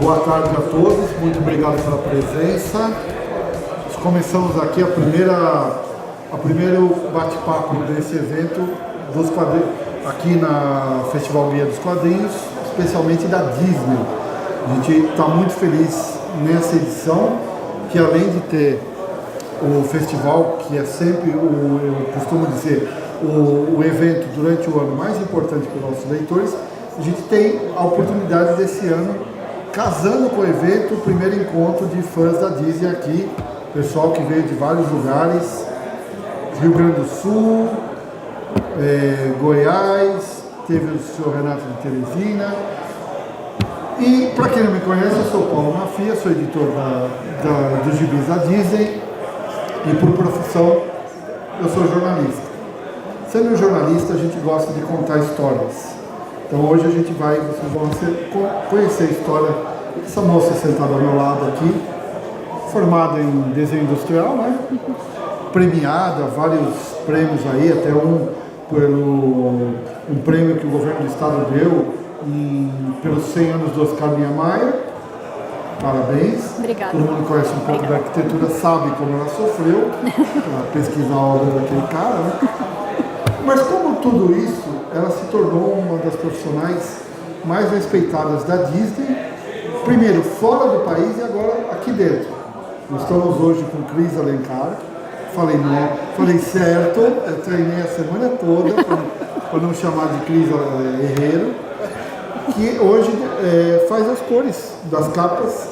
Boa tarde a todos, muito obrigado pela presença. Nós começamos aqui o primeiro bate-papo desse evento dos quadrinhos, aqui na Festival Guia dos Quadrinhos, especialmente da Disney. A gente está muito feliz nessa edição, que além de ter o festival, que é sempre, eu costumo dizer, o evento durante o ano mais importante para os nossos leitores, a gente tem a oportunidade desse ano, casando com o evento, o primeiro encontro de fãs da Disney aqui, pessoal que veio de vários lugares, Rio Grande do Sul, Goiás, teve o senhor Renato de Teresina. E para quem não me conhece, eu sou o Paulo Mafia, sou editor dos gibis da Disney e por profissão eu sou jornalista. Sendo jornalista, a gente gosta de contar histórias. Então hoje vocês vão conhecer a história dessa moça sentada ao meu lado aqui, formada em desenho industrial, né? Premiada, vários prêmios aí, até um prêmio que o governo do estado deu pelos 100 anos do Oscar Niemeyer. Parabéns. Obrigada. Todo mundo conhece um pouco da arquitetura, sabe como ela sofreu para pesquisar a obra daquele cara, né? Mas como tudo isso, ela se tornou uma das profissionais mais respeitadas da Disney, primeiro fora do país e agora aqui dentro. Nós estamos hoje com Cris Alencar. Falei certo, eu treinei a semana toda para não chamar de Cris Herrero, que hoje faz as cores das capas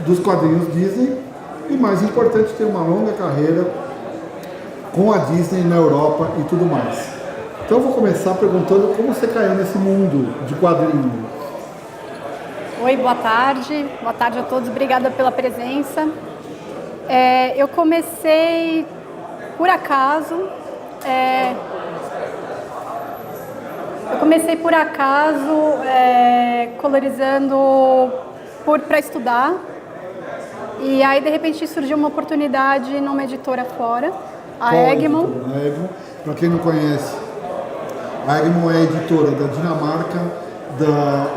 dos quadrinhos Disney e, mais importante, tem uma longa carreira com a Disney na Europa e tudo mais. Então eu vou começar perguntando como você caiu nesse mundo de quadrinho. Oi, boa tarde a todos, obrigada pela presença. Eu comecei por acaso, colorizando para estudar, e aí de repente surgiu uma oportunidade numa editora fora, a Egmont. Para quem não conhece, a Egmont é a editora da Dinamarca, da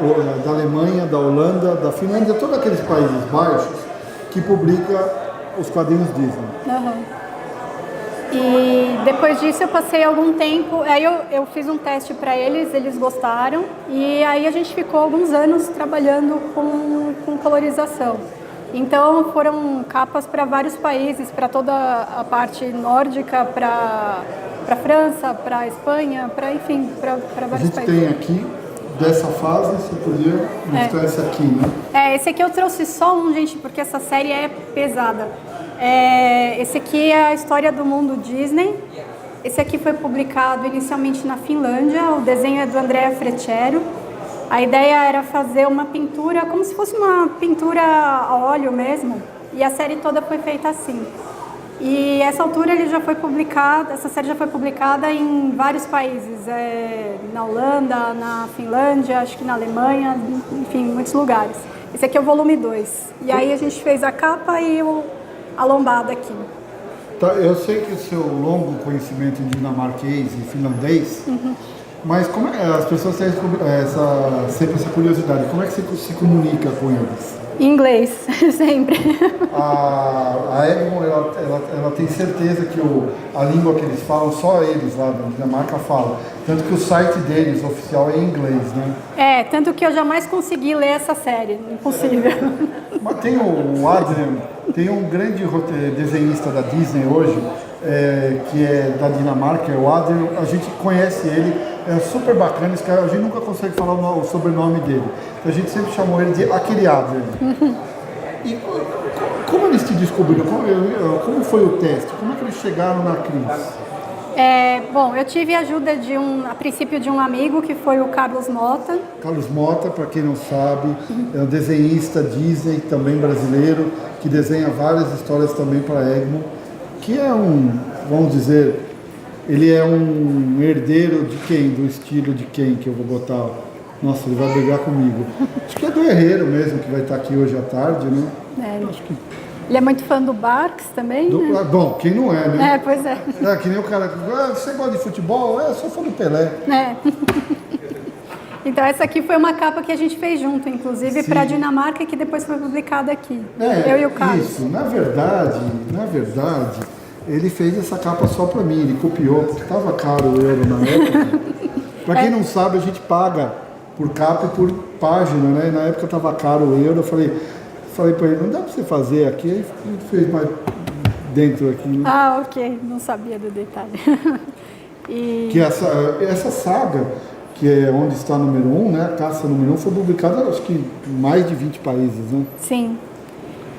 Alemanha, da Holanda, da Finlândia, todos aqueles países baixos que publica os quadrinhos Disney. Uhum. E depois disso eu passei algum tempo, aí eu fiz um teste para eles gostaram, e aí a gente ficou alguns anos trabalhando com colorização. Então foram capas para vários países, para toda a parte nórdica, para França, para Espanha, para vários países. A gente tem aqui, dessa fase, você podia mostrar esse aqui, né? Esse aqui eu trouxe só um, gente, porque essa série é pesada. Esse aqui é a história do mundo Disney. Esse aqui foi publicado inicialmente na Finlândia, o desenho é do Andrea Freccero. A ideia era fazer uma pintura, como se fosse uma pintura a óleo mesmo, e a série toda foi feita assim. E essa altura essa série já foi publicada em vários países, na Holanda, na Finlândia, acho que na Alemanha, enfim, muitos lugares. Esse aqui é o volume 2. E aí a gente fez a capa e a lombada aqui. Tá, eu sei que o seu longo conhecimento em dinamarquês e finlandês, mas como as pessoas têm sempre essa curiosidade, como é que você se comunica com eles? Em inglês, sempre. A Egmont, ela tem certeza que a língua que eles falam, só eles lá da Dinamarca falam. Tanto que o site deles, oficial, é em inglês, né? Tanto que eu jamais consegui ler essa série. Impossível. Mas tem o Adrian, tem um grande desenhista da Disney hoje, que é da Dinamarca, é o Adrian. A gente conhece ele, é super bacana esse cara, a gente nunca consegue falar o sobrenome dele. A gente sempre chamou ele de aquele Adrian. E como eles te descobriram? Como foi o teste? Como é que eles chegaram na Cris? Bom, eu tive a ajuda a princípio de um amigo, que foi o Carlos Mota. Carlos Mota, para quem não sabe, é um desenhista Disney, também brasileiro, que desenha várias histórias também para a Egmont, que é vamos dizer, ele é um herdeiro de quem? Do estilo de quem que eu vou botar? Nossa, ele vai brigar comigo. Acho que é do Herrero mesmo, que vai estar aqui hoje à tarde, né? Acho que... Ele é muito fã do Barks também, né? Bom, quem não é, né? Pois é. Que nem o cara, você gosta de futebol? Eu sou fã do Pelé. Então essa aqui foi uma capa que a gente fez junto, inclusive para a Dinamarca, que depois foi publicada aqui. Eu e o Carlos. Isso, na verdade, ele fez essa capa só para mim, ele copiou, porque estava caro o euro na época. Para quem não sabe, a gente paga por capa e por página, né? E na época estava caro o euro, eu falei para ele, não dá para você fazer aqui, aí ele fez mais dentro aqui. Né? Ah, ok, não sabia do detalhe. Que essa saga, que é onde está número 1, né? A caça número 1 foi publicada, acho que em mais de 20 países, né? Sim.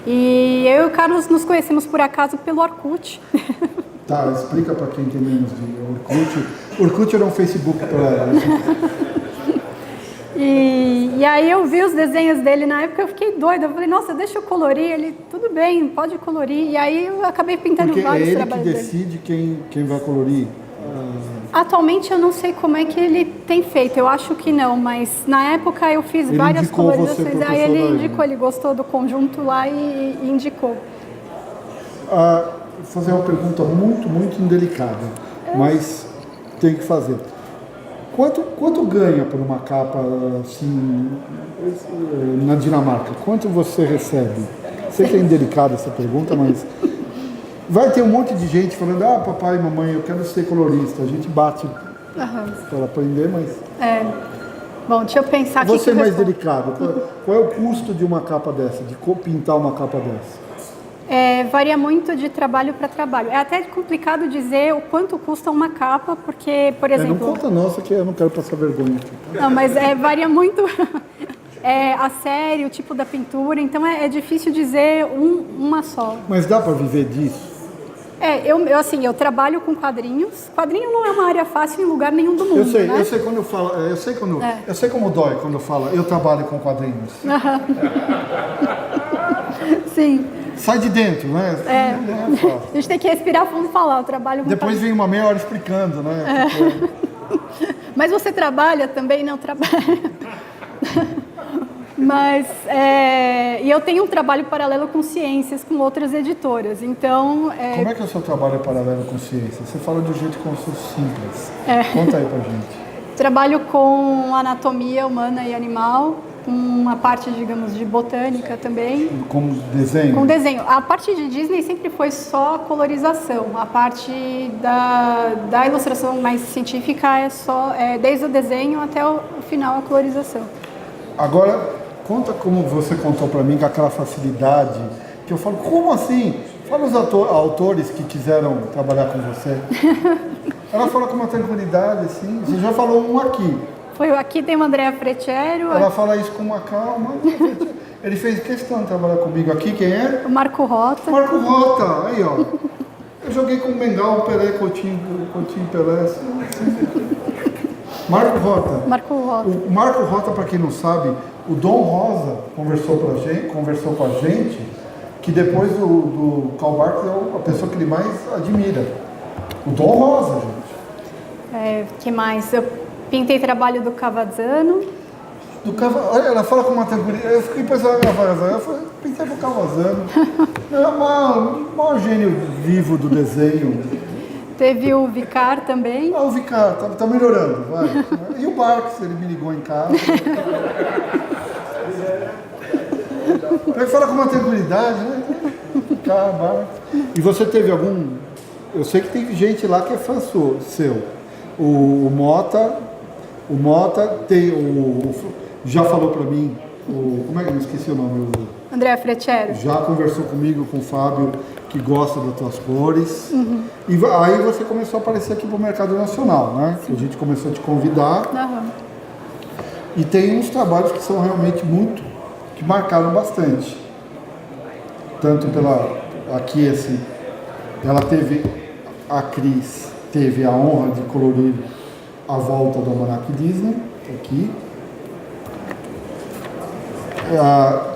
E eu e o Carlos nos conhecemos por acaso pelo Orkut. Tá, explica para quem tem menos de Orkut. Orkut era um Facebook para ela. E aí eu vi os desenhos dele na época, eu fiquei doida. Eu falei, nossa, deixa eu colorir. Ele, tudo bem, pode colorir. E aí eu acabei pintando Porque vários é ele trabalhos que dele. decide quem vai colorir. Atualmente eu não sei como é que ele tem feito, eu acho que não, mas na época eu fiz Ele várias indicou você colorizações. pro Aí professor ele Daí. indicou, ele gostou do conjunto lá e indicou. Vou fazer uma pergunta muito indelicada, mas tem que fazer. Quanto ganha por uma capa assim na Dinamarca? Quanto você recebe? Sei que é indelicada essa pergunta, mas vai ter um monte de gente falando, papai e mamãe, eu quero ser colorista. A gente bate para aprender, mas... Bom, deixa eu pensar aqui. Você é mais delicado. Qual é o custo de uma capa dessa, de pintar uma capa dessa? Varia muito de trabalho para trabalho. É até complicado dizer o quanto custa uma capa, porque, por exemplo... Não conta nossa, que eu não quero passar vergonha aqui. Não, mas varia muito a série, o tipo da pintura, então é difícil dizer uma só. Mas dá para viver disso? Eu trabalho com quadrinhos. Quadrinho não é uma área fácil em lugar nenhum do mundo, né? Eu sei quando eu falo, eu sei como dói quando eu falo, eu trabalho com quadrinhos. Sim. Sai de dentro, né? A gente tem que respirar fundo e falar, eu trabalho com Depois vem uma meia hora explicando, né? Mas você trabalha também? Não trabalha. Mas, e eu tenho um trabalho paralelo com ciências, com outras editoras, então... Como é que é o seu trabalho paralelo com ciências? Você fala de um jeito como se fosse simples. Conta aí pra gente. Trabalho com anatomia humana e animal, com uma parte, digamos, de botânica também. Com desenho? Com desenho. A parte de Disney sempre foi só colorização. A parte da ilustração mais científica é só, desde o desenho até o final, a colorização. Agora, conta como você contou pra mim, com aquela facilidade, que eu falo, como assim? Fala os autores que quiseram trabalhar com você. Ela fala com uma tranquilidade, assim. Você já falou um aqui. Aqui tem o Andrea Fretiero. Ela fala isso com uma calma. Ele fez questão de trabalhar comigo aqui. Quem é? O Marco Rota. Marco Rota, aí ó. Eu joguei com o Mengal, Pelé, Coutinho Pelé. Marco Rota. Marco Rota. O Marco Rota, para quem não sabe, o Dom Rosa conversou com a gente que depois do Karl Barks é a pessoa que ele mais admira. O Dom Rosa, gente. Que mais? Eu pintei trabalho do Cavazzano. Ela fala com uma tranquilidade. Eu fiquei pensando na Cavazzano. Eu falei, pensei no Cavazzano. É o maior gênio vivo do desenho. Teve o Vicar também. O Vicar, tá melhorando, vai. E o Barks, ele me ligou em casa. Ele fala com uma tranquilidade, né? Vicar, Barks. E você teve algum... Eu sei que tem gente lá que é fã seu. O Mota tem já falou pra mim, como é que eu esqueci o nome? Andrea Fretiero. Já conversou comigo, com o Fábio, que gosta das tuas cores. Uhum. E aí você começou a aparecer aqui pro mercado nacional, né? Sim. A gente começou a te convidar. Uhum. E tem uns trabalhos que são realmente que marcaram bastante. Tanto aqui assim, a Cris teve a honra de colorir a volta do Almanac Disney, aqui.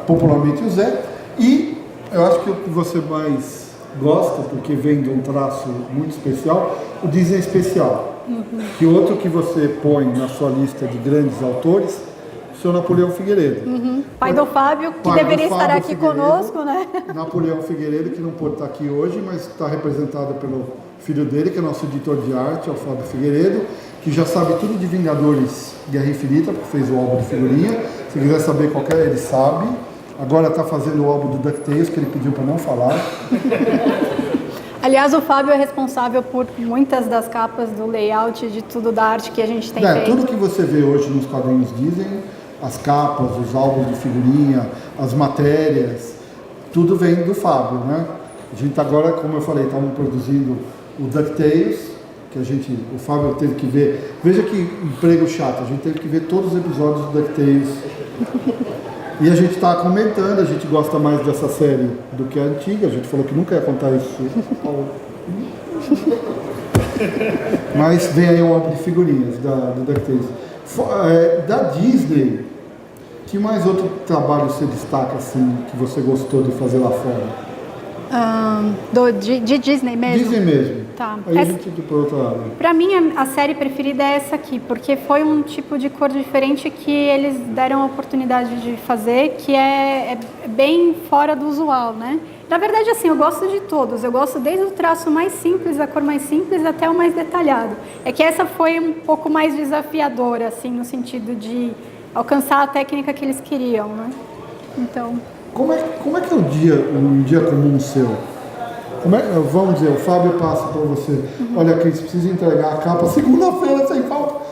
Popularmente o Zé. E eu acho que o que você mais gosta, porque vem de um traço muito especial, o Disney Especial. Uhum. Que outro que você põe na sua lista de grandes autores, o seu Napoleão Figueiredo. Uhum. Pai do Fábio, que deveria estar aqui conosco, né? Napoleão Figueiredo, que não pôde estar aqui hoje, mas está representado pelo filho dele, que é nosso editor de arte, é o Fábio Figueiredo, que já sabe tudo de Vingadores Guerra Infinita, porque fez o álbum de figurinha. Se quiser saber qual que é, ele sabe. Agora está fazendo o álbum do DuckTales, que ele pediu para não falar. Aliás, o Fábio é responsável por muitas das capas do layout, de tudo da arte que a gente tem feito. Tudo que você vê hoje nos quadrinhos Disney, as capas, os álbuns de figurinha, as matérias, tudo vem do Fábio, né? A gente agora, como eu falei, estamos produzindo o DuckTales, que o Fábio teve que ver. Veja que emprego chato, a gente teve que ver todos os episódios do DuckTales. E a gente está comentando, a gente gosta mais dessa série do que a antiga, a gente falou que nunca ia contar isso. Mas vem aí um álbum de figurinhas do DuckTales. Da Disney, que mais outro trabalho você destaca assim, que você gostou de fazer lá fora? De Disney mesmo? Disney mesmo. Tá. Aí a gente ir para outra área. Pra mim, a série preferida é essa aqui, porque foi um tipo de cor diferente que eles deram a oportunidade de fazer, que é bem fora do usual, né? Na verdade, assim, eu gosto de todos. Eu gosto desde o traço mais simples, a cor mais simples, até o mais detalhado. É que essa foi um pouco mais desafiadora, assim, no sentido de alcançar a técnica que eles queriam, né? Então... Como é que é um dia comum seu? Vamos dizer, o Fábio passa para você, olha, Cris, precisa entregar a capa segunda-feira sem falta.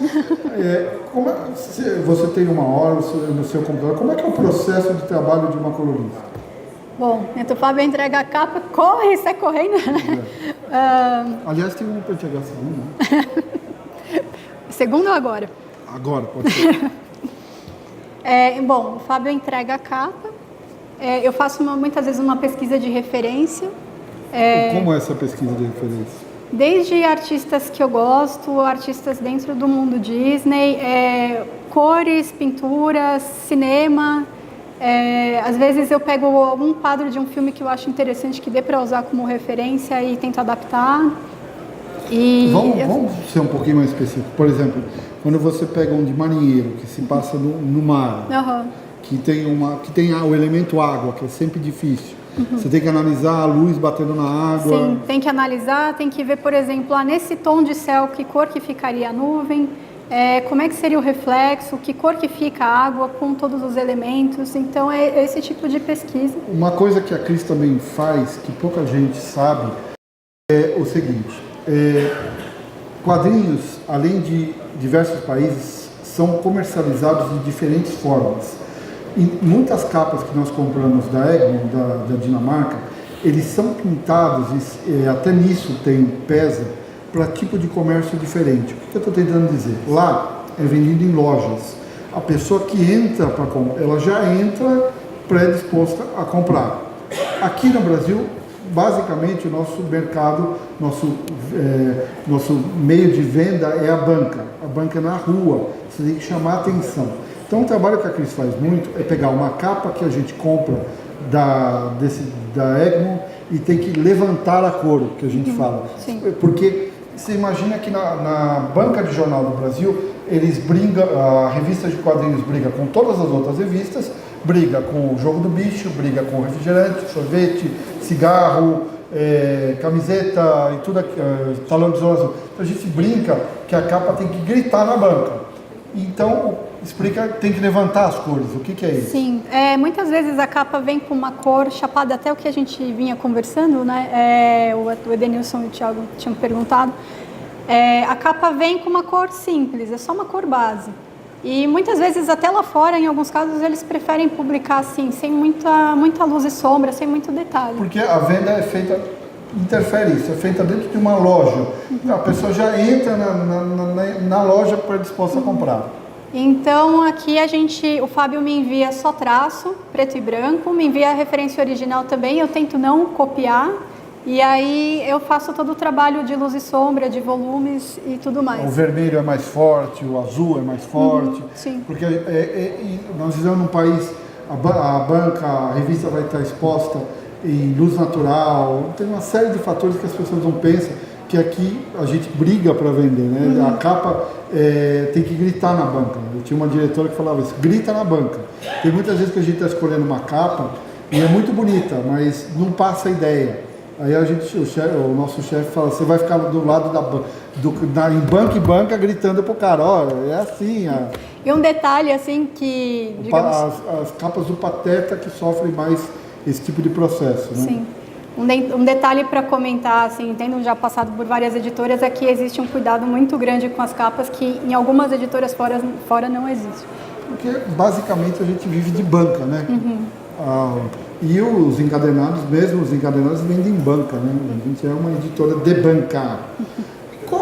Você tem uma hora no seu computador, como é que é o processo de trabalho de uma colorista? Bom, então o Fábio entrega a capa, sai correndo. Aliás, tem uma para entregar segunda. Né? Segunda ou agora? Agora, pode ser. Bom, o Fábio entrega a capa. Eu faço muitas vezes uma pesquisa de referência. Como é essa pesquisa de referência? Desde artistas que eu gosto, artistas dentro do mundo Disney, cores, pinturas, cinema. Às vezes eu pego algum quadro de um filme que eu acho interessante, que dê para usar como referência e tento adaptar. Vamos ser um pouquinho mais específico. Por exemplo, quando você pega um de marinheiro, que se passa no mar... Que tem o elemento água, que é sempre difícil. Você tem que analisar a luz batendo na água. Sim, tem que analisar, tem que ver, por exemplo, nesse tom de céu, que cor que ficaria a nuvem, como é que seria o reflexo, que cor que fica a água com todos os elementos. Então, é esse tipo de pesquisa. Uma coisa que a Cris também faz, que pouca gente sabe, é o seguinte. Quadrinhos, além de diversos países, são comercializados de diferentes formas. E muitas capas que nós compramos da Egmont, da Dinamarca, eles são pintados, e até nisso pesa, para tipo de comércio diferente. O que eu estou tentando dizer? Lá é vendido em lojas. A pessoa que entra para comprar, ela já entra predisposta a comprar. Aqui no Brasil, basicamente, o nosso mercado, nosso meio de venda é a banca na rua. Você tem que chamar a atenção. Então, o trabalho que a Cris faz muito é pegar uma capa que a gente compra da Egmont e tem que levantar a cor, que a gente fala. Sim. Porque você imagina que na banca de jornal do Brasil, eles brigam, a revista de quadrinhos briga com todas as outras revistas, briga com o Jogo do Bicho, briga com refrigerante, sorvete, cigarro, camiseta e tudo, talão de isolação. Então, a gente brinca que a capa tem que gritar na banca. Então, tem que levantar as cores. O que é isso? Sim, muitas vezes a capa vem com uma cor chapada, até o que a gente vinha conversando, né? O Edenilson e o Thiago tinham perguntado. A capa vem com uma cor simples, é só uma cor base. E muitas vezes, até lá fora, em alguns casos, eles preferem publicar assim, sem muita luz e sombra, sem muito detalhe. Porque a venda é feita, interfere isso, é feita dentro de uma loja. A pessoa já entra na loja predisposta a comprar. Então, aqui o Fábio me envia só traço, preto e branco, me envia a referência original também, eu tento não copiar, e aí eu faço todo o trabalho de luz e sombra, de volumes e tudo mais. O vermelho é mais forte, o azul é mais forte, sim. Porque nós vivemos num país, a revista vai estar exposta em luz natural, tem uma série de fatores que as pessoas não pensam, que aqui a gente briga para vender, né? A capa tem que gritar na banca. Eu tinha uma diretora que falava isso, grita na banca. Tem muitas vezes que a gente está escolhendo uma capa e é muito bonita, mas não passa a ideia. Aí o nosso chefe fala, você vai ficar do lado em banca e banca gritando pro cara, olha, é assim. E um detalhe, assim, que... Digamos, as capas do Pateta que sofrem mais esse tipo de processo, né? Sim. Um detalhe para comentar, assim, tendo já passado por várias editoras, é que existe um cuidado muito grande com as capas que em algumas editoras fora não existe. Porque basicamente a gente vive de banca, né? E os encadernados, mesmo os encadernados, vendem em banca, né? A gente é uma editora de bancar.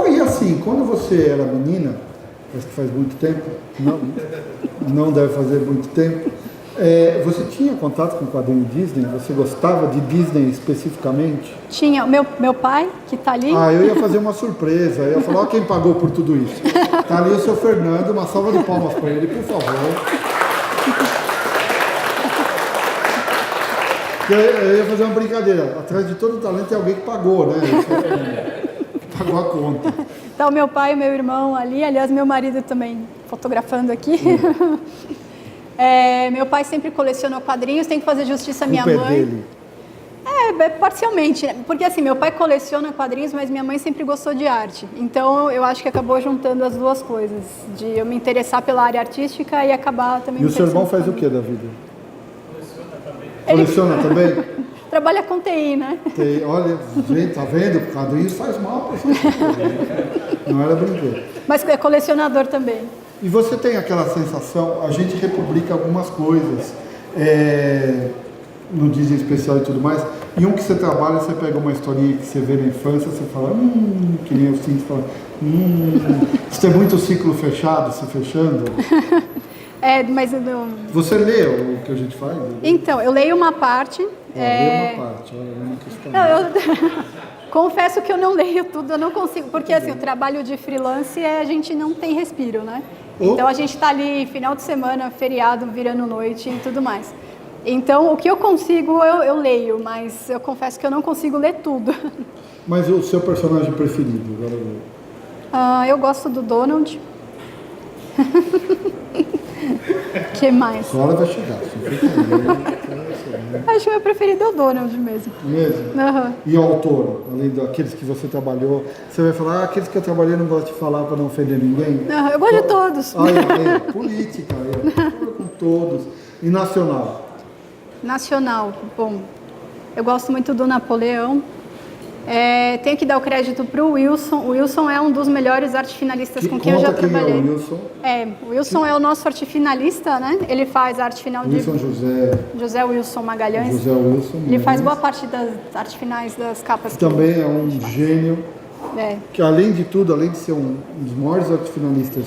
E assim, quando você era menina, acho que faz muito tempo, não deve fazer muito tempo, você tinha contato com o quadrinho Disney? Você gostava de Disney especificamente? Tinha. Meu pai, que está ali... Eu ia fazer uma surpresa. Eu ia falar, quem pagou por tudo isso. Está ali o seu Fernando, uma salva de palmas para ele, por favor. Eu ia fazer uma brincadeira. Atrás de todo talento tem alguém que pagou, né? Pagou a conta. Então, meu pai e meu irmão ali, aliás, meu marido também fotografando aqui. Meu pai sempre colecionou quadrinhos, tem que fazer justiça à minha mãe. Dele. Parcialmente, né? Porque assim, meu pai coleciona quadrinhos, mas minha mãe sempre gostou de arte. Então, eu acho que acabou juntando as duas coisas, de eu me interessar pela área artística e acabar também... E o seu irmão faz o que da vida? Coleciona também? Trabalha com TI, né? Olha, gente, tá vendo? O quadrinho faz mal pra você. Não era brinquedo. Mas é colecionador também. E você tem aquela sensação, a gente republica algumas coisas no Disney Especial e tudo mais, e um que você trabalha, você pega uma historinha que você vê na infância, você fala, que nem eu sinto, fala, isso é muito ciclo fechado, se fechando. Mas eu não... Você lê o que a gente faz? Então, eu leio uma parte. Leio uma parte, olha, uma questão. Confesso que eu não leio tudo, eu não consigo, porque assim, o trabalho de freelance a gente não tem respiro, né? Então a gente está ali final de semana, feriado, virando noite e tudo mais. Então o que eu consigo eu leio, mas eu confesso que eu não consigo ler tudo. Mas o seu personagem preferido? Eu gosto do Donald. Que mais? Agora vai chegar. Acho que o meu preferido é o Donald mesmo. Mesmo? Uhum. E o autor, além daqueles que você trabalhou, você vai falar, aqueles que eu trabalhei não gosto de falar para não ofender ninguém? Eu gosto de todos. Política, com todos. E nacional? Nacional, bom, eu gosto muito do Napoleão. Tenho que dar o crédito para o Wilson. O Wilson é um dos melhores arte finalistas com quem eu já trabalhei. Quem é o Wilson? O Wilson é o nosso arte finalista, né? Ele faz arte final de... José Wilson Magalhães. José Wilson. Ele faz boa parte das artes finais das capas. Também é um gênio. Que além de tudo, além de ser um dos maiores arte finalistas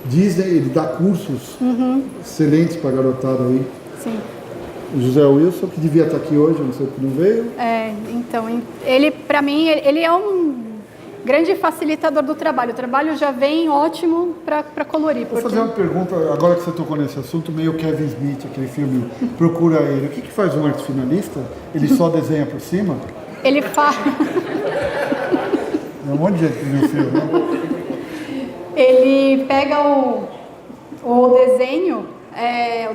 Disney, ele dá cursos excelentes para a garotada aí. Sim. O José Wilson, que devia estar aqui hoje, não sei porque não veio. Então, ele, para mim, ele é um grande facilitador do trabalho. O trabalho já vem ótimo para colorir. Vou fazer uma pergunta, agora que você tocou nesse assunto, meio Kevin Smith, aquele filme Procura Ele. O que faz um arte finalista? Ele só desenha por cima? Ele faz... É um monte de gente que viu o filme, né? Ele pega o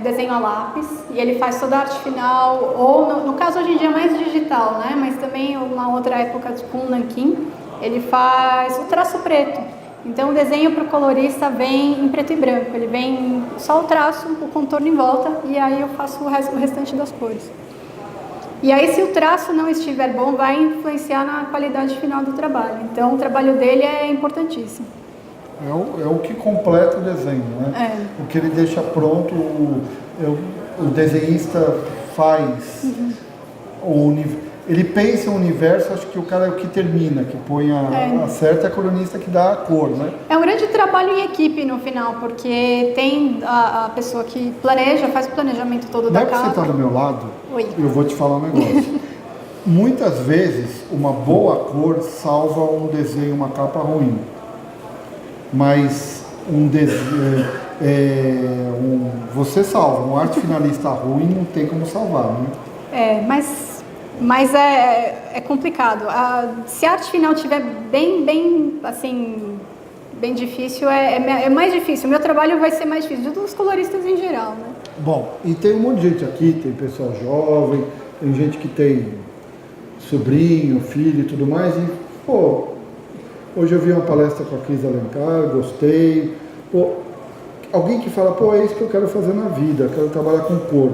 desenho a lápis, e ele faz toda a arte final, ou no caso hoje em dia é mais digital, né? Mas também uma outra época com o nanquim, ele faz o traço preto. Então o desenho para o colorista vem em preto e branco, ele vem só o traço, o contorno em volta, e aí eu faço o restante das cores. E aí se o traço não estiver bom, vai influenciar na qualidade final do trabalho. Então o trabalho dele é importantíssimo. É o que completa o desenho, né? O que ele deixa pronto, o desenhista faz. Ele pensa o universo, acho que o cara é o que termina, que põe a certa, é a colunista que dá a cor, né? É um grande trabalho em equipe no final, porque tem a pessoa que planeja, faz o planejamento todo da capa. Não é que você está do meu lado? Oi. Eu vou te falar um negócio. Muitas vezes, uma boa cor salva um desenho, uma capa ruim. Mas você salva, um arte finalista ruim não tem como salvar, né? Mas é complicado. Se a arte final estiver bem difícil, é mais difícil. O meu trabalho vai ser mais difícil, dos coloristas em geral, né? Bom, e tem um monte de gente aqui, tem pessoal jovem, tem gente que tem sobrinho, filho e tudo mais, e, pô, hoje eu vi uma palestra com a Cris Alencar, gostei, pô, alguém que fala, pô, é isso que eu quero fazer na vida, eu quero trabalhar com cor.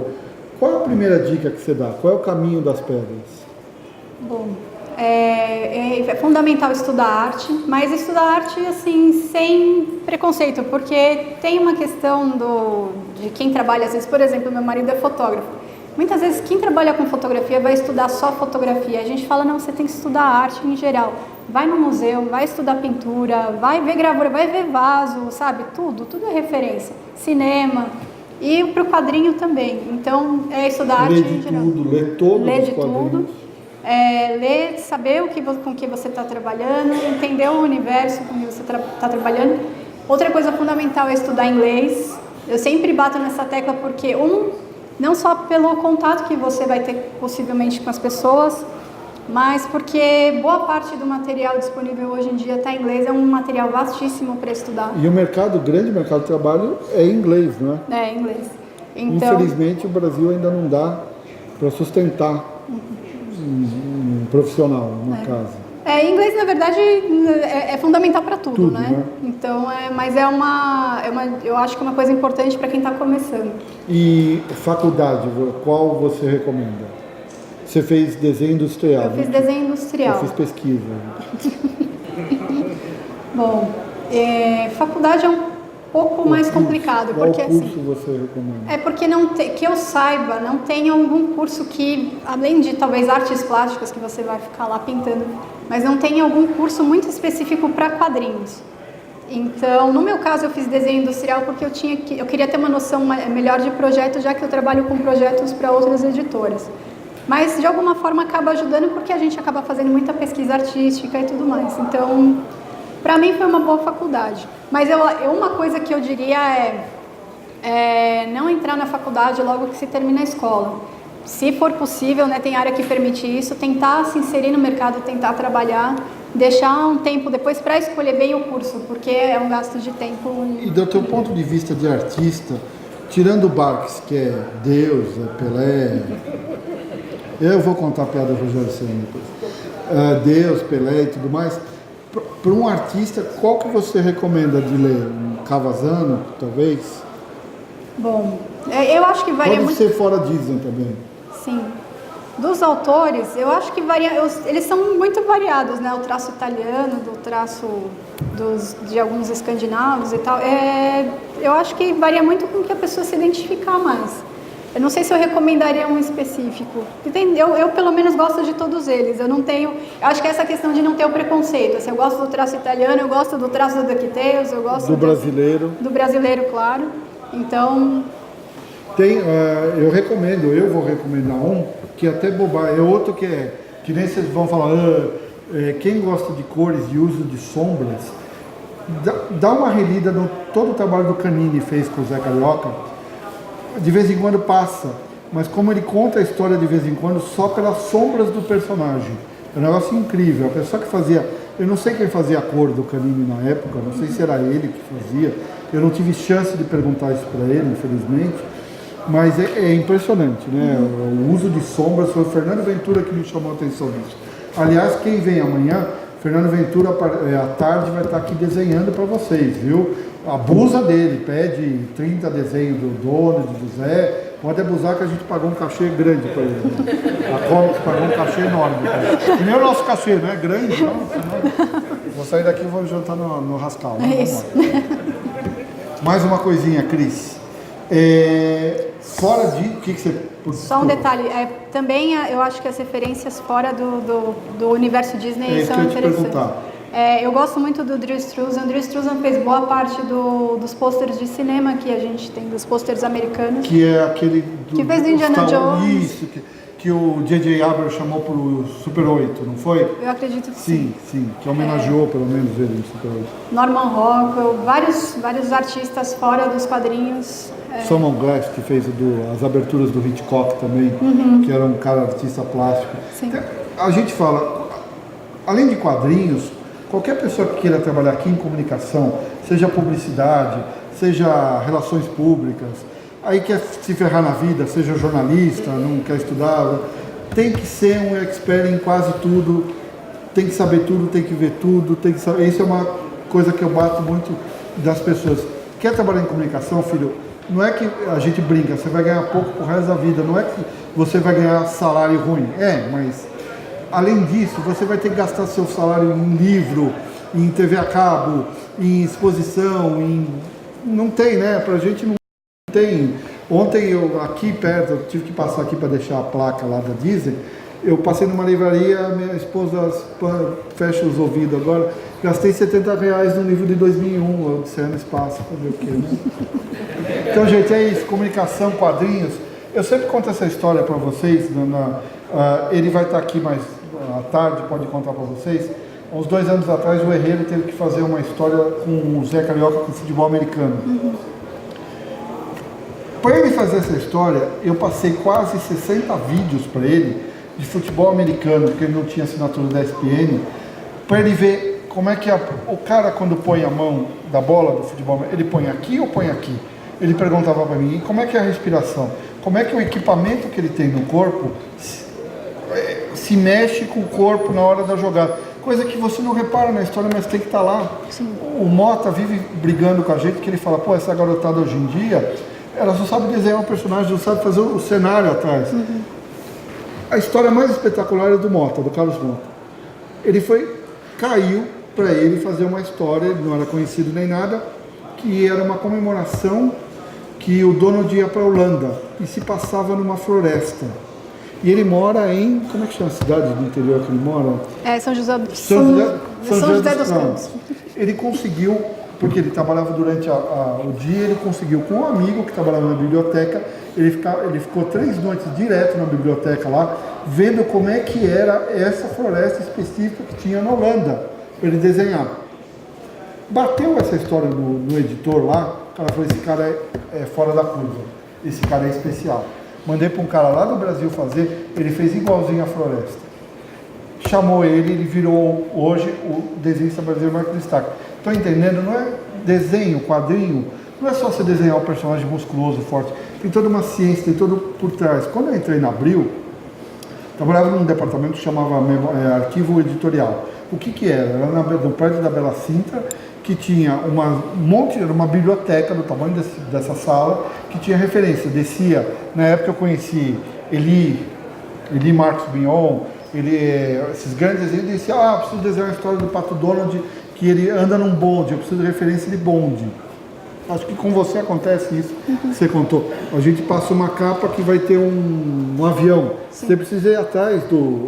Qual é a primeira dica que você dá? Qual é o caminho das pedras? Bom, é fundamental estudar arte, mas estudar arte assim sem preconceito, porque tem uma questão de quem trabalha, às vezes, por exemplo, meu marido é fotógrafo. Muitas vezes quem trabalha com fotografia vai estudar só fotografia. A gente fala, não, você tem que estudar arte em geral. Vai no museu, vai estudar pintura, vai ver gravura, vai ver vaso, sabe? Tudo é referência. Cinema. E para o quadrinho também. Então, é estudar arte em geral. Ler todos ler os de quadrinhos. tudo. Ler, saber com que você está trabalhando, entender o universo com que você está trabalhando. Outra coisa fundamental é estudar inglês. Eu sempre bato nessa tecla porque, não só pelo contato que você vai ter possivelmente com as pessoas, mas porque boa parte do material disponível hoje em dia está em inglês, é um material vastíssimo para estudar. E o grande mercado de trabalho é em inglês, não é? É, em inglês. Então, infelizmente o Brasil ainda não dá para sustentar um profissional numa casa. Inglês, na verdade, é fundamental para tudo, né? né? Então, mas eu acho que é uma coisa importante para quem está começando. E faculdade, qual você recomenda? Você fez desenho industrial? Eu fiz desenho industrial. Eu fiz pesquisa. Bom, faculdade é um pouco mais complicado. Qual porque, curso assim, você recomenda? É porque, que eu saiba, não tem algum curso que, além de talvez artes plásticas, que você vai ficar lá pintando, mas não tem algum curso muito específico para quadrinhos. Então, no meu caso, eu fiz desenho industrial porque eu queria ter uma noção melhor de projeto, já que eu trabalho com projetos para outras editoras. Mas, de alguma forma, acaba ajudando porque a gente acaba fazendo muita pesquisa artística e tudo mais. Então, para mim, foi uma boa faculdade. Mas uma coisa que eu diria é não entrar na faculdade logo que se termina a escola. Se for possível, né, tem área que permite isso, tentar se inserir no mercado, tentar trabalhar, deixar um tempo depois para escolher bem o curso, porque é um gasto de tempo. E do teu ponto de vista de artista, tirando o Barks, que é Deus, é Pelé, eu vou contar a piada do Rogério Ceni depois, Deus, Pelé e tudo mais, para um artista, qual que você recomenda de ler? Um Cavazano, talvez? Bom, eu acho que varia Pode muito. ser fora Disney também. Sim. Dos autores, eu acho que eles são muito variados, né? O traço italiano, do traço de alguns escandinavos e tal. Eu acho que varia muito com o que a pessoa se identificar mais. Eu não sei se eu recomendaria um específico. Eu pelo menos gosto de todos eles. Eu acho que essa questão de não ter o preconceito. Assim, eu gosto do traço italiano, eu gosto do traço do DuckTales, eu gosto do brasileiro. Do brasileiro, claro. Então, eu vou recomendar um que até bobagem, é outro que nem vocês vão falar, quem gosta de cores e uso de sombras, dá uma relida no todo o trabalho do Canini fez com o Zé Carioca, de vez em quando passa, mas como ele conta a história de vez em quando só pelas sombras do personagem, é um negócio incrível. A pessoa que fazia, eu não sei quem fazia a cor do Canini na época, não sei se era ele que fazia, eu não tive chance de perguntar isso para ele, infelizmente, mas é impressionante, né? O uso de sombras, foi o Fernando Ventura que me chamou a atenção disso. Aliás, quem vem amanhã, Fernando Ventura, à tarde, vai estar aqui desenhando para vocês, viu? Abusa dele, pede 30 desenhos do dono, do Zé, pode abusar que a gente pagou um cachê grande para ele. Né? A Comics pagou um cachê enorme. E nem o nosso cachê, não é grande, não. Vou sair daqui e vou jantar no Rascal. Né? Isso. Mais uma coisinha, Cris. Fora de... O que você... Só um detalhe. Também eu acho que as referências fora do universo Disney são interessantes. Eu gosto muito do Drew Struzan. O Drew Struzan fez boa parte dos pôsteres de cinema que a gente tem, dos pôsteres americanos. Que é aquele... que fez do Indiana Jones. Isso, que o J.J. Abrams chamou para o Super 8, não foi? Eu acredito que sim. Sim, que homenageou pelo menos ele no Super 8. Norman Rockwell, vários artistas fora dos quadrinhos. Simon Glass, que fez as aberturas do Hitchcock também, que era um cara artista plástico. Sim. A gente fala, além de quadrinhos, qualquer pessoa que queira trabalhar aqui em comunicação, seja publicidade, seja relações públicas, aí quer se ferrar na vida, seja jornalista, não quer estudar, tem que ser um expert em quase tudo, tem que saber tudo, tem que ver tudo, tem que saber. Isso é uma coisa que eu bato muito das pessoas. Quer trabalhar em comunicação, filho? Não é que a gente brinca, você vai ganhar pouco pro resto da vida, não é que você vai ganhar salário ruim. Mas além disso, você vai ter que gastar seu salário em livro, em TV a cabo, em exposição, não tem, né? Pra gente não tem. Ontem eu, aqui perto, eu tive que passar aqui para deixar a placa lá da Disney, eu passei numa livraria, minha esposa fecha os ouvidos agora, gastei R$70 num livro de 2001, Odisseia no Espaço, fazer o quê, né? Então, gente, é isso, comunicação, quadrinhos. Eu sempre conto essa história para vocês, ele vai estar aqui mais à tarde, pode contar para vocês. Uns 2 anos atrás, o Herrero teve que fazer uma história com o Zé Carioca com futebol americano. Para ele fazer essa história, eu passei quase 60 vídeos para ele de futebol americano, porque ele não tinha assinatura da ESPN, para ele ver como é que o cara, quando põe a mão da bola do futebol, ele põe aqui ou põe aqui? Ele perguntava para mim, como é que é a respiração? Como é que o equipamento que ele tem no corpo se mexe com o corpo na hora da jogada? Coisa que você não repara na história, mas tem que estar lá. Sim. O Mota vive brigando com a gente, que ele fala, pô, essa garotada hoje em dia, ela só sabe desenhar um personagem, não sabe fazer o cenário atrás. A história mais espetacular é do Mota, do Carlos Mota. Caiu para ele fazer uma história, ele não era conhecido nem nada, que era uma comemoração que o dono ia para a Holanda e se passava numa floresta. E ele mora em... Como é que chama a cidade do interior que ele mora? São José dos Campos. Ele conseguiu, porque ele trabalhava durante o dia, ele conseguiu com um amigo que trabalhava na biblioteca, ele ficou 3 noites direto na biblioteca lá, vendo como é que era essa floresta específica que tinha na Holanda, para ele desenhar. Bateu essa história no editor lá, o cara falou, esse cara é fora da curva, esse cara é especial. Mandei para um cara lá do Brasil fazer, ele fez igualzinho a floresta. Chamou ele virou hoje o desenhista brasileiro mais destaque. Estão entendendo? Não é desenho, quadrinho, não é só você desenhar um personagem musculoso, forte. Tem toda uma ciência, tem tudo por trás. Quando eu entrei na Abril, trabalhava num departamento que chamava Arquivo Editorial. O que era? Era no prédio da Bela Sintra, que tinha era uma biblioteca do tamanho dessa sala, que tinha referência. Descia, na época eu conheci Eli Marcos Bignon, esses grandes desenhos, descia, preciso desenhar a história do Pato Donald, que ele anda num bonde, eu preciso de referência de bonde. Acho que com você acontece isso, você contou. A gente passa uma capa que vai ter um avião. Sim. Você precisa ir atrás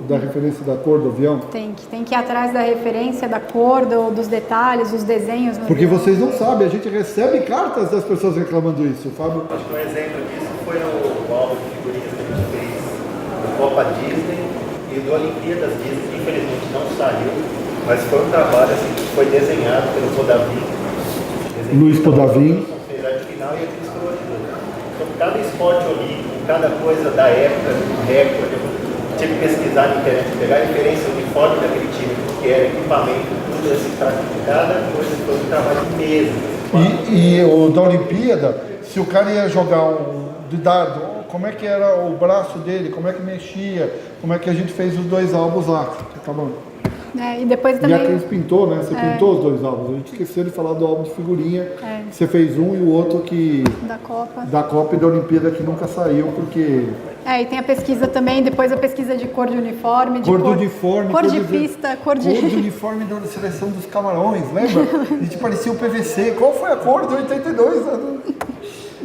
da referência da cor do avião? Tem que ir atrás da referência, da cor, dos detalhes, dos desenhos. Porque vocês não sabem, a gente recebe cartas das pessoas reclamando isso, Fábio. Acho que um exemplo disso foi no álbum de figurinhas que a gente fez do Copa Disney e do Olimpíadas Disney, que infelizmente não saiu, mas foi um trabalho assim, que foi desenhado pelo Podavin. Luiz Podavin. Fez a final e a Cris colorido. Então, cada esporte olímpico, cada coisa da época, do recorde, eu tive que pesquisar na internet, pegar a referência uniforme daquele time, que era equipamento, tudo assim, cada coisa foi um trabalho de meses. E o da Olimpíada, se o cara ia jogar de dado, como é que era o braço dele, como é que mexia, como é que a gente fez os 2 álbuns lá. Acabou. E depois também... E a Cris pintou, né? Você pintou os 2 álbuns. A gente esqueceu de falar do álbum de figurinha. Você fez um e o outro que... Da Copa e da Olimpíada que nunca saiu, porque... e tem a pesquisa também, depois a pesquisa de cor de uniforme. Cor de uniforme. Cor de pista, cor de uniforme da seleção dos Camarões, lembra? A gente parecia o PVC. Qual foi a cor de 82?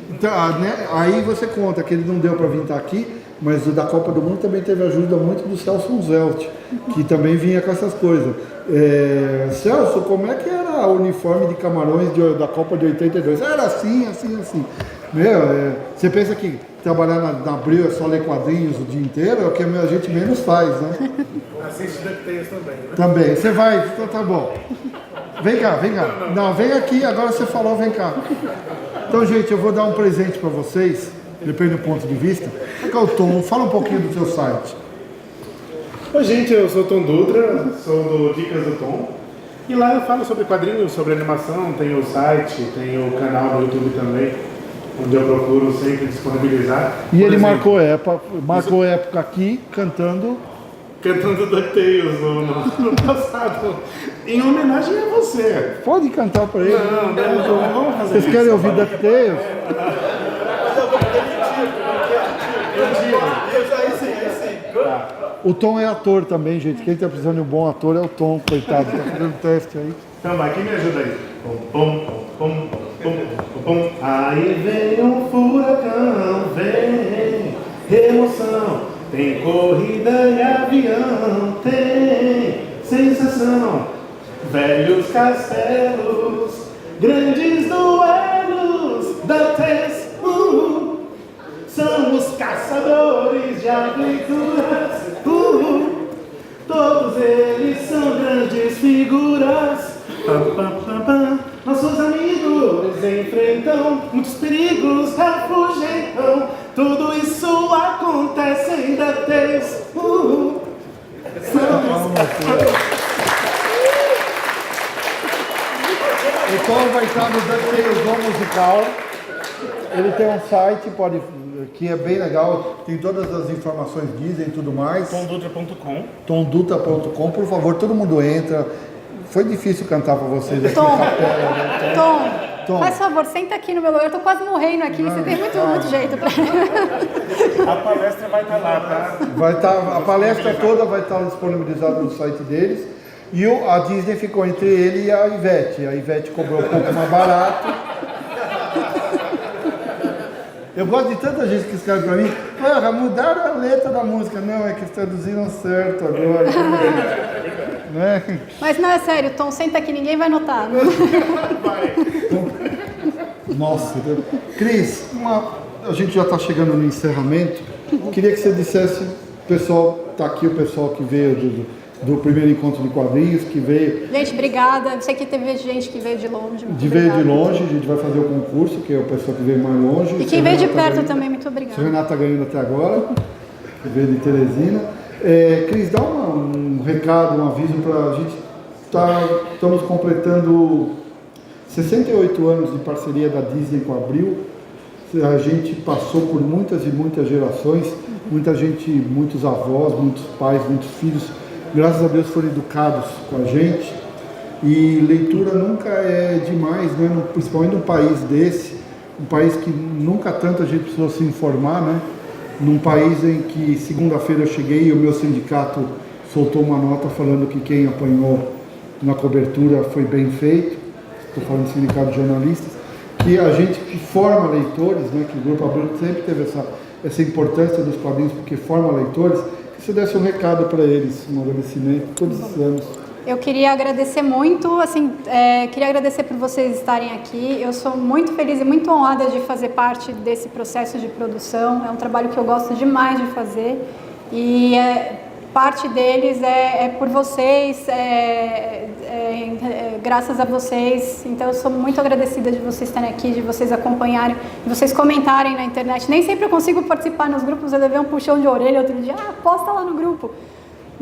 Então, né? Aí você conta que ele não deu para vir estar aqui, mas o da Copa do Mundo também teve ajuda muito do Celso Zelt, que também vinha com essas coisas. Celso, como é que era o uniforme de Camarões da Copa de 82? Era assim. Você pensa que trabalhar na Abril é só ler quadrinhos o dia inteiro? É o que a gente menos faz, né? Assiste DuckTales também, né? Também. Você vai? Então tá bom. Vem cá. Não, vem aqui, agora você falou, vem cá. Então, gente, eu vou dar um presente para vocês. Depende do ponto de vista. Qual é o Tom? Fala um pouquinho do seu site. Oi, gente, eu sou o Tom Dutra, sou do Dicas do Tom. E lá eu falo sobre quadrinhos, sobre animação, tem o site, tem o canal do YouTube também. onde eu procuro sempre disponibilizar. E Por ele exemplo, marcou época aqui cantando. cantando DuckTales no passado, em homenagem a você. Pode cantar para ele. Não, vamos fazer Vocês isso. querem ouvir DuckTales? O Tom é ator também, gente. Quem tá precisando de um bom ator é o Tom, coitado. Tá fazendo teste aí. Então vai, quem me ajuda aí? Pum, pum, pum, pum, pum. Aí vem um furacão, vem emoção, tem corrida e avião, tem sensação, velhos castelos, grandes duelos da TES. São os caçadores de aventuras, todos eles são grandes figuras. Pam, pam, pam, pam. Nossos amigos enfrentam muitos perigos, refugiam. Tudo isso acontece em DuckTales. O Tom vai estar no DuckTales no musical. Ele tem um site, que é bem legal, tem todas as informações Disney e tudo mais. Tomdutra.com. Tomdutra.com, por favor, todo mundo entra. Foi difícil cantar para vocês aqui Tom, na capela, né? Tom, faz favor, senta aqui no meu lugar. Eu tô quase morrendo aqui, você tem muito jeito pra... A palestra vai estar lá, tá? A palestra toda vai estar disponibilizada no site deles. E a Disney ficou entre ele e a Ivete. A Ivete cobrou um pouco mais barato. Eu gosto de tanta gente que escreve pra mim, mudaram a letra da música. Não, é que eles traduziram certo agora. Né? Mas não, é sério, Tom, senta aqui, ninguém vai notar. Nossa, Cris, a gente já está chegando no encerramento. Queria que você dissesse, o pessoal, está aqui o pessoal que veio do primeiro encontro de quadrinhos, que veio... Gente, obrigada. Eu sei que teve gente que veio de longe. Veio de longe, a gente vai fazer o concurso, que é o pessoal que veio mais longe. E quem veio de perto também, muito obrigada. O Renato está ganhando até agora, que veio de Teresina. Cris, dá um recado, um aviso para a gente. Estamos completando 68 anos de parceria da Disney com a Abril. A gente passou por muitas e muitas gerações, muita gente, muitos avós, muitos pais, muitos filhos, graças a Deus foram educados com a gente. E leitura nunca é demais, né? Principalmente num país desse, um país que nunca tanto a gente precisou se informar, né? Num país em que segunda-feira eu cheguei e o meu sindicato soltou uma nota falando que quem apanhou na cobertura foi bem feito. Estou falando do sindicato de jornalistas. Que a gente que forma leitores, né, que o Grupo Abril sempre teve essa importância dos quadrinhos porque forma leitores, que você desse um recado para eles, um agradecimento todos os anos. Eu queria agradecer muito, queria agradecer por vocês estarem aqui. Eu sou muito feliz e muito honrada de fazer parte desse processo de produção. É um trabalho que eu gosto demais de fazer e parte deles é por vocês, graças a vocês. Então eu sou muito agradecida de vocês estarem aqui, de vocês acompanharem, de vocês comentarem na internet. Nem sempre eu consigo participar nos grupos, eu levei um puxão de orelha outro dia, posta lá no grupo.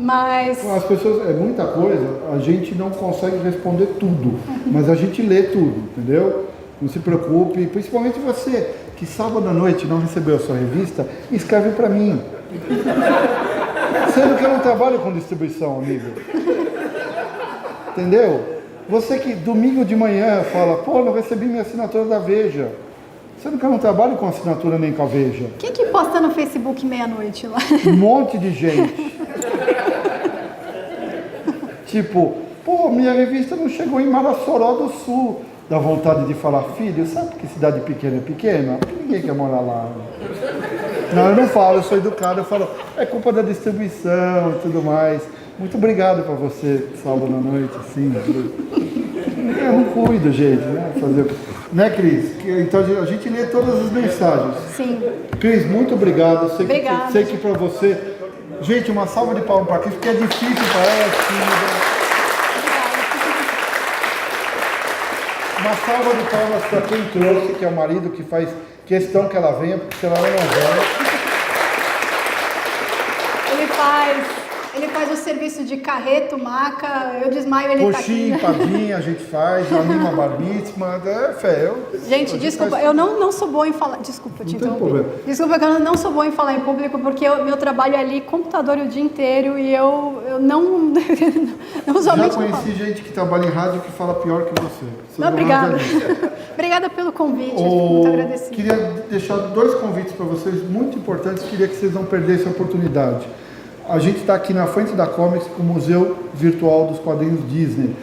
Mas... As pessoas, é muita coisa, a gente não consegue responder tudo, mas a gente lê tudo, entendeu? Não se preocupe, principalmente você, que sábado à noite não recebeu a sua revista, escreve para mim. Sendo que eu não trabalho com distribuição, amigo. Entendeu? Você que domingo de manhã fala, não recebi minha assinatura da Veja. Sendo que eu não trabalho com assinatura nem com a Veja. Quem que posta no Facebook meia-noite lá? Um monte de gente. Tipo, minha revista não chegou em Marassoró do Sul. Dá vontade de falar, filho, sabe que cidade pequena é pequena? Ninguém quer morar lá. Não, eu não falo, eu sou educado, eu falo, é culpa da distribuição e tudo mais. Muito obrigado para você, sábado à noite, assim. Eu não cuido, gente, né? Né, Cris? Então a gente lê todas as mensagens. Sim. Cris, muito obrigado. Obrigada. Sei que para você... Gente, uma salva de palmas para Cris, porque é difícil para ela, tímida. Uma salva de palmas para quem trouxe, que é o marido, que faz questão que ela venha, porque senão ela não vem. Ele faz o serviço de carreto, maca, eu desmaio, ele Coxinha, tá aqui. empadinha, a gente faz, anima bar mitzvah, é fé. Gente, desculpa, eu não sou boa em falar. Desculpa, te Não tem interrompi. problema. Desculpa que eu não sou boa em falar em público, porque meu trabalho é ali, computador o dia inteiro, e eu não Já somente. conheci gente que trabalha em rádio que fala pior que você. Vocês Não, vão obrigada. radialista. Obrigada pelo convite, eu fico muito agradecida. Queria deixar 2 convites para vocês muito importantes, queria que vocês não perdessem a oportunidade. A gente está aqui na frente da Comics com o Museu Virtual dos Quadrinhos Disney.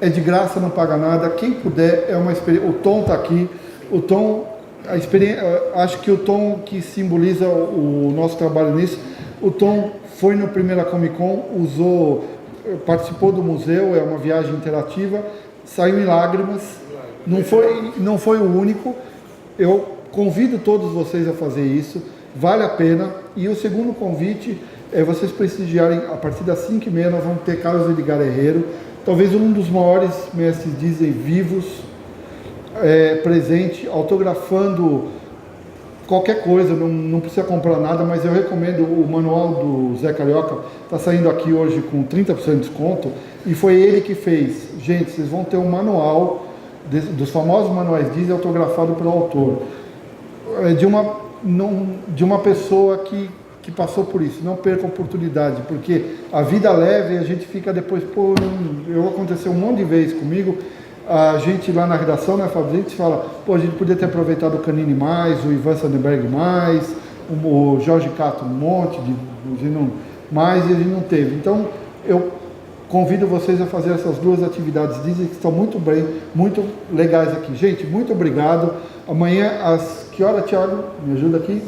É de graça, não paga nada. Quem puder, é uma experiência. O Tom está aqui. O Tom, a experiência, acho que o Tom que simboliza o nosso trabalho nisso. O Tom foi no primeira Comic Con, participou do museu, é uma viagem interativa, saiu em lágrimas. Não foi o único. Eu convido todos vocês a fazer isso. Vale a pena. E o segundo convite é vocês prestigiarem, a partir das 5h30, nós vamos ter Carlos Edgar Herrero, talvez um dos maiores mestres Disney vivos, presente, autografando qualquer coisa, não precisa comprar nada, mas eu recomendo o manual do Zé Carioca, está saindo aqui hoje com 30% de desconto, e foi ele que fez. Gente, vocês vão ter um manual dos famosos manuais Disney autografado pelo autor, de uma pessoa que passou por isso. Não perca a oportunidade, porque a vida leve, a gente fica depois, aconteceu um monte de vezes comigo, a gente lá na redação, né, Fábio, a gente fala, a gente podia ter aproveitado o Canini mais, o Ivan Sandberg mais, o Jorge Cato um monte, mais, e a gente não teve. Então, eu convido vocês a fazer essas 2 atividades Disney que estão muito bem, muito legais aqui. Gente, muito obrigado. Amanhã, que hora, Thiago? Me ajuda aqui?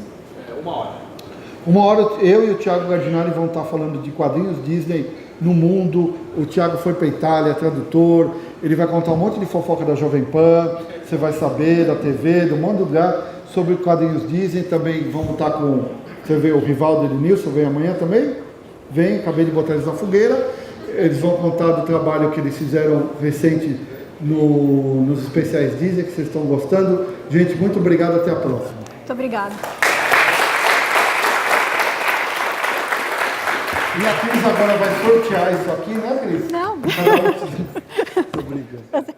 1h. Eu e o Thiago Gardinari vão estar falando de quadrinhos Disney no mundo. O Thiago foi para a Itália, tradutor. Ele vai contar um monte de fofoca da Jovem Pan. Você vai saber da TV, de um monte de lugar sobre quadrinhos Disney. Também vamos estar com, você vê, o Rivaldo Edenilson, vem amanhã também? Vem, acabei de botar eles na fogueira. Eles vão contar do trabalho que eles fizeram recente nos especiais Disney, que vocês estão gostando. Gente, muito obrigado, até a próxima. Muito obrigada. E a Cris agora vai sortear isso aqui, né, Cris? Não. Muito obrigado.